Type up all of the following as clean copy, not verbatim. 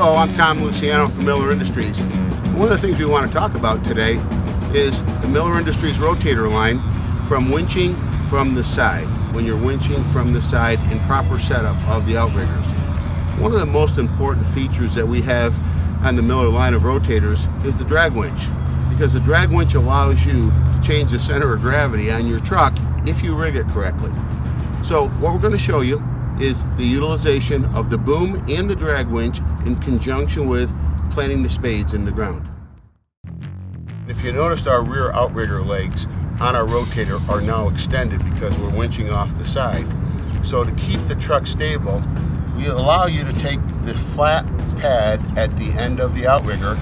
Hello, I'm Tom Luciano from Miller Industries. One of the things we want to talk about today is the Miller Industries rotator line from winching from the side, when you're winching from the side in proper setup of the outriggers. One of the most important features that we have on the Miller line of rotators is the drag winch, because the drag winch allows you to change the center of gravity on your truck if you rig it correctly. So what we're going to show you is the utilization of the boom and the drag winch in conjunction with planting the spades in the ground. If you noticed, our rear outrigger legs on our rotator are now extended because we're winching off the side. So to keep the truck stable, we allow you to take the flat pad at the end of the outrigger,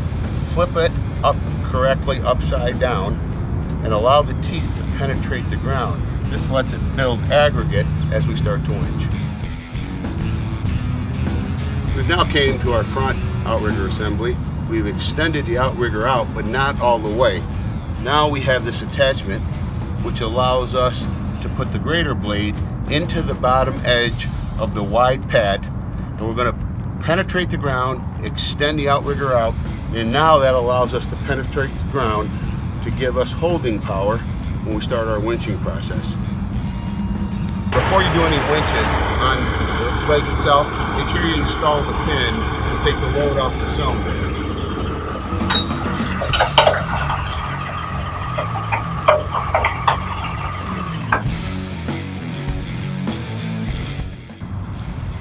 flip it up correctly upside down, and allow the teeth to penetrate the ground. This lets it build aggregate as we start to winch. We've now came to our front outrigger assembly. We've extended the outrigger out, but not all the way. Now we have this attachment which allows us to put the greater blade into the bottom edge of the wide pad, and we're going to penetrate the ground, extend the outrigger out, and now that allows us to penetrate the ground to give us holding power when we start our winching process. Before you do any winches on the leg itself, make sure you install the pin and take the load off the cylinder.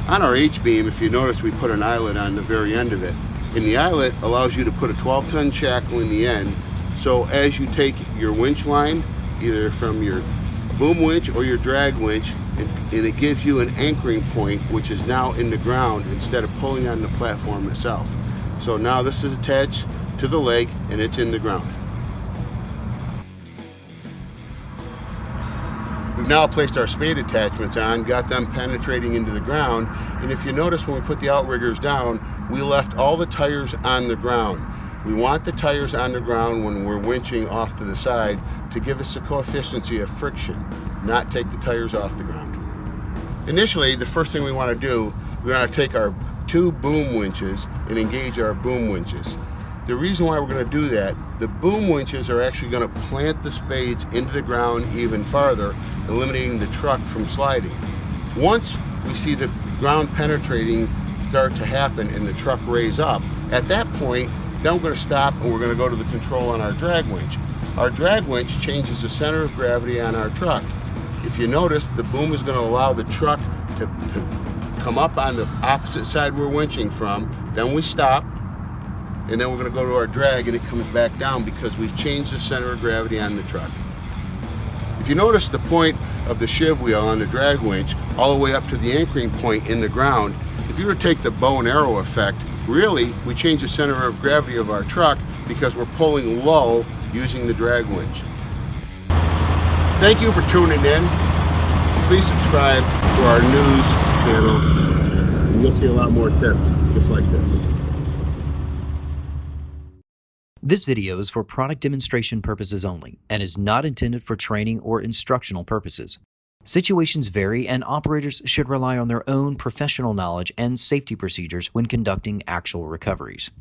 On our H-beam, if you notice, we put an eyelet on the very end of it. And the eyelet allows you to put a 12-ton shackle in the end, so as you take your winch line, either from your boom winch or your drag winch, and it gives you an anchoring point which is now in the ground instead of pulling on the platform itself. So now this is attached to the leg and it's in the ground. We've now placed our spade attachments on, got them penetrating into the ground, and if you notice, when we put the outriggers down, we left all the tires on the ground. We want the tires on the ground when we're winching off to the side to give us a coefficient of friction, not take the tires off the ground. Initially, the first thing we want to do, we're going to take our two boom winches and engage our boom winches. The reason why we're going to do that, the boom winches are actually going to plant the spades into the ground even farther, eliminating the truck from sliding. Once we see the ground penetrating start to happen and the truck raise up, at that point, then we're going to stop and we're going to go to the control on our drag winch. Our drag winch changes the center of gravity on our truck. If you notice, the boom is going to allow the truck to come up on the opposite side we're winching from, then we stop, and then we're going to go to our drag and it comes back down because we've changed the center of gravity on the truck. If you notice the point of the shiv wheel on the drag winch all the way up to the anchoring point in the ground, if you were to take the bow and arrow effect, really we change the center of gravity of our truck because we're pulling low using the drag winch. Thank you for tuning in. Please subscribe to our news channel and you'll see a lot more tips just like this. This video is for product demonstration purposes only and is not intended for training or instructional purposes. Situations vary and operators should rely on their own professional knowledge and safety procedures when conducting actual recoveries.